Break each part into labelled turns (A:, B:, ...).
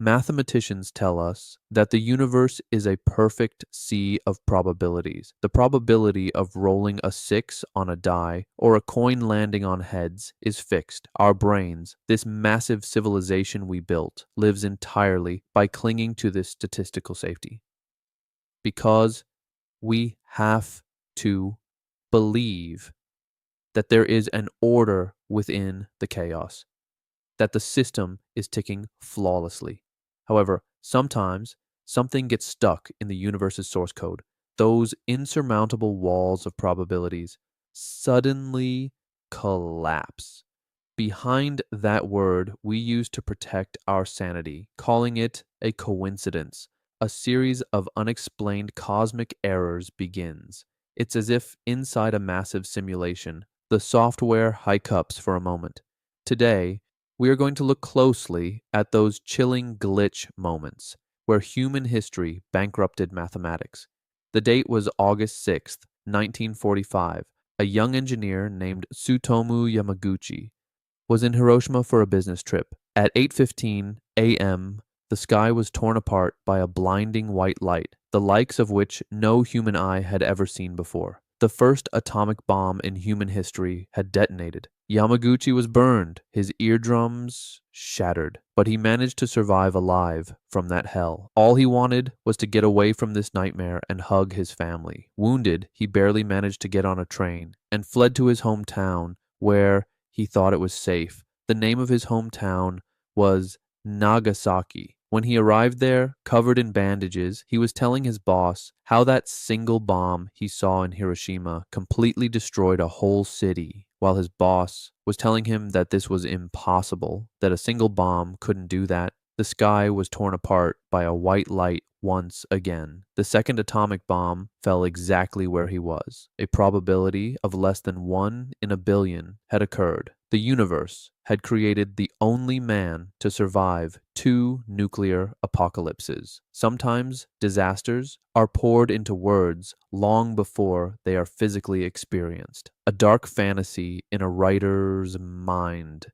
A: Mathematicians tell us that the universe is a perfect sea of probabilities. The probability of rolling a 6 on a die or a coin landing on heads is fixed. Our brains, this massive civilization we built, lives entirely by clinging to this statistical safety. Because we have to believe that there is an order within the chaos, that the system is ticking flawlessly. However, sometimes something gets stuck in the universe's source code. Those insurmountable walls of probabilities suddenly collapse. Behind that word we use to protect our sanity, calling it a coincidence, a series of unexplained cosmic errors begins. It's as if inside a massive simulation, the software hiccups for a moment. Today, we are going to look closely at those chilling glitch moments where human history bankrupted mathematics. The date was August 6th, 1945. A young engineer named Tsutomu Yamaguchi was in Hiroshima for a business trip. At 8:15 a.m., the sky was torn apart by a blinding white light, the likes of which no human eye had ever seen before. The first atomic bomb in human history had detonated. Yamaguchi was burned, his eardrums shattered, but he managed to survive alive from that hell. All he wanted was to get away from this nightmare and hug his family. Wounded, he barely managed to get on a train and fled to his hometown where he thought it was safe. The name of his hometown was Nagasaki. When he arrived there, covered in bandages, he was telling his boss how that single bomb he saw in Hiroshima completely destroyed a whole city, while his boss was telling him that this was impossible, that a single bomb couldn't do that. The sky was torn apart by a white light once again. The second atomic bomb fell exactly where he was. A probability of less than 1 in a billion had occurred. The universe had created the only man to survive 2 nuclear apocalypses. Sometimes disasters are poured into words long before they are physically experienced. A dark fantasy in a writer's mind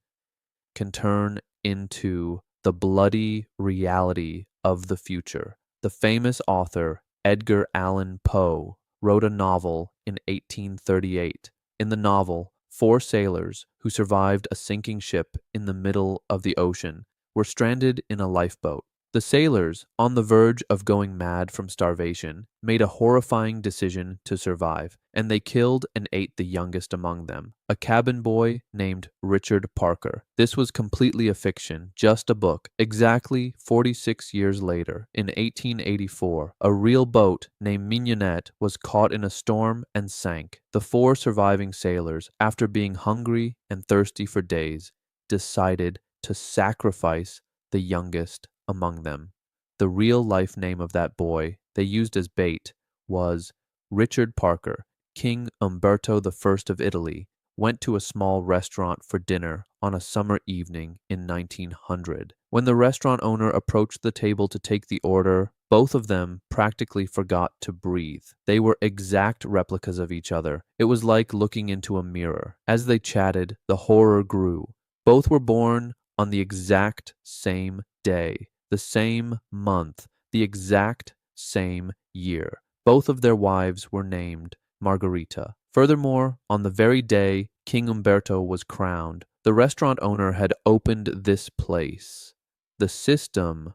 A: can turn into the bloody reality of the future. The famous author Edgar Allan Poe wrote a novel in 1838. In the novel, 4 sailors who survived a sinking ship in the middle of the ocean were stranded in a lifeboat. The sailors, on the verge of going mad from starvation, made a horrifying decision to survive, and they killed and ate the youngest among them, a cabin boy named Richard Parker. This was completely a fiction, just a book. Exactly 46 years later, in 1884, a real boat named Mignonette was caught in a storm and sank. The 4 surviving sailors, after being hungry and thirsty for days, decided to sacrifice the youngest among them. The real-life name of that boy they used as bait was Richard Parker. King Umberto I of Italy went to a small restaurant for dinner on a summer evening in 1900. When the restaurant owner approached the table to take the order, both of them practically forgot to breathe. They were exact replicas of each other. It was like looking into a mirror. As they chatted, the horror grew. Both were born on the exact same day, the same month, the exact same year. Both of their wives were named Margarita. Furthermore, on the very day King Umberto was crowned, the restaurant owner had opened this place. The system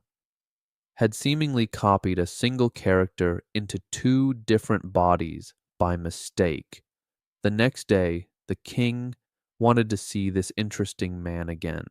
A: had seemingly copied a single character into 2 different bodies by mistake. The next day, the king wanted to see this interesting man again,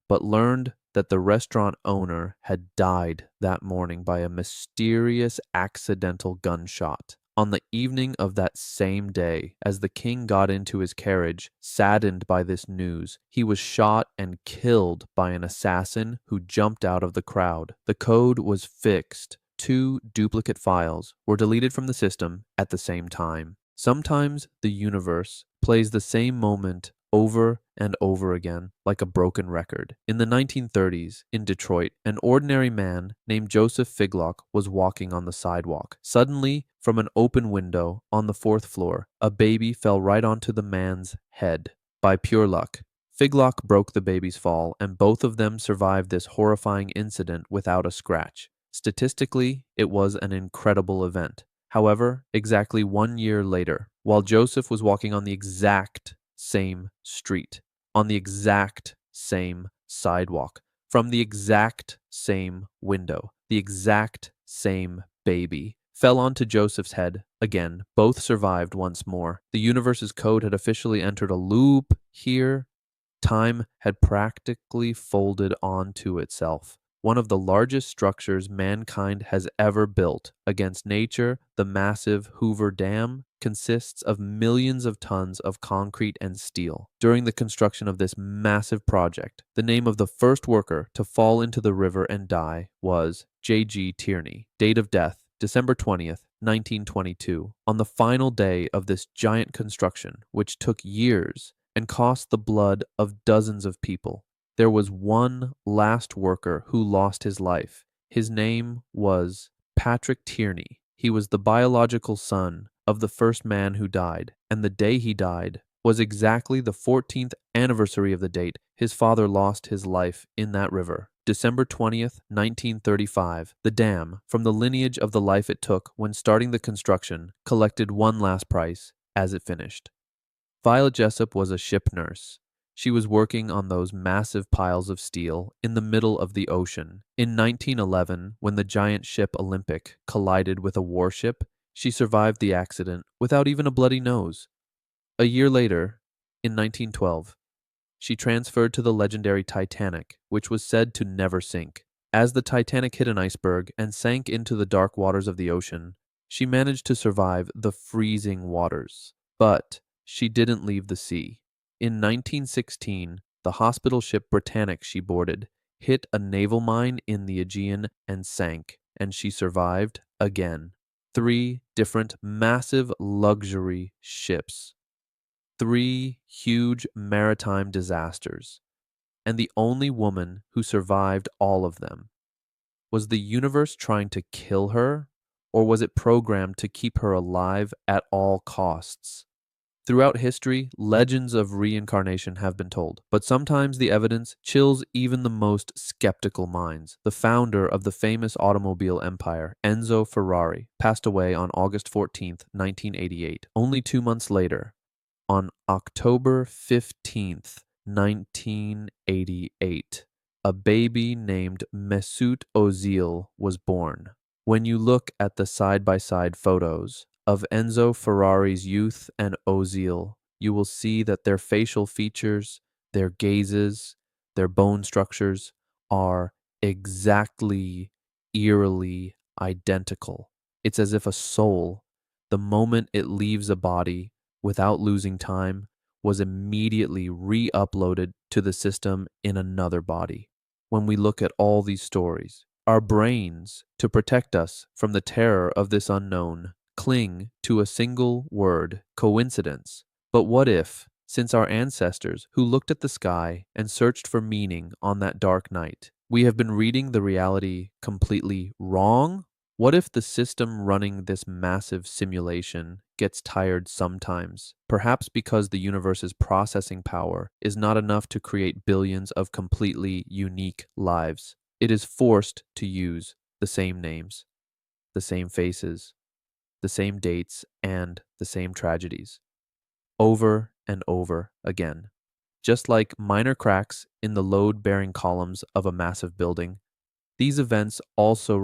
A: but learned that the restaurant owner had died that morning by a mysterious accidental gunshot. On the evening of that same day, as the king got into his carriage, saddened by this news, he was shot and killed by an assassin who jumped out of the crowd. The code was fixed. 2 duplicate files were deleted from the system at the same time. Sometimes the universe plays the same moment over and over again, like a broken record. In the 1930s, in Detroit, an ordinary man named Joseph Figlock was walking on the sidewalk. Suddenly, from an open window on the 4th floor, a baby fell right onto the man's head. By pure luck, Figlock broke the baby's fall, and both of them survived this horrifying incident without a scratch. Statistically, it was an incredible event. However, exactly 1 year later, while Joseph was walking on the exact same street, on the exact same sidewalk, from the exact same window, the exact same baby fell onto Joseph's head. Again, both survived once more. The universe's code had officially entered a loop here. Time had practically folded onto itself. One of the largest structures mankind has ever built against nature, the massive Hoover Dam, consists of millions of tons of concrete and steel. During the construction of this massive project, the name of the first worker to fall into the river and die was J.G. Tierney. Date of death, December 20th, 1922. On the final day of this giant construction, which took years and cost the blood of dozens of people, there was one last worker who lost his life. His name was Patrick Tierney. He was the biological son of the first man who died, and the day he died was exactly the 14th anniversary of the date his father lost his life in that river. December 20th, 1935, the dam, from the lineage of the life it took when starting the construction, collected one last price as it finished. Violet Jessop was a ship nurse. She was working on those massive piles of steel in the middle of the ocean. In 1911, when the giant ship Olympic collided with a warship, she survived the accident without even a bloody nose. A year later, in 1912, she transferred to the legendary Titanic, which was said to never sink. As the Titanic hit an iceberg and sank into the dark waters of the ocean, she managed to survive the freezing waters. But she didn't leave the sea. In 1916, the hospital ship Britannic she boarded hit a naval mine in the Aegean and sank, and she survived again. 3 different massive luxury ships. 3 huge maritime disasters. And the only woman who survived all of them. Was the universe trying to kill her, or was it programmed to keep her alive at all costs? Throughout history, legends of reincarnation have been told, but sometimes the evidence chills even the most skeptical minds. The founder of the famous automobile empire, Enzo Ferrari, passed away on August 14th, 1988. Only 2 months later, on October 15th, 1988, a baby named Mesut Ozil was born. When you look at the side-by-side photos of Enzo Ferrari's youth and Ozil, you will see that their facial features, their gazes, their bone structures are exactly, eerily identical. It's as if a soul, the moment it leaves a body, without losing time, was immediately re-uploaded to the system in another body. When we look at all these stories, our brains, to protect us from the terror of this unknown, cling to a single word, coincidence. But what if, since our ancestors who looked at the sky and searched for meaning on that dark night, we have been reading the reality completely wrong? What if the system running this massive simulation gets tired sometimes, perhaps because the universe's processing power is not enough to create billions of completely unique lives? It is forced to use the same names, the same faces, the same dates, and the same tragedies, over and over again. Just like minor cracks in the load-bearing columns of a massive building, these events also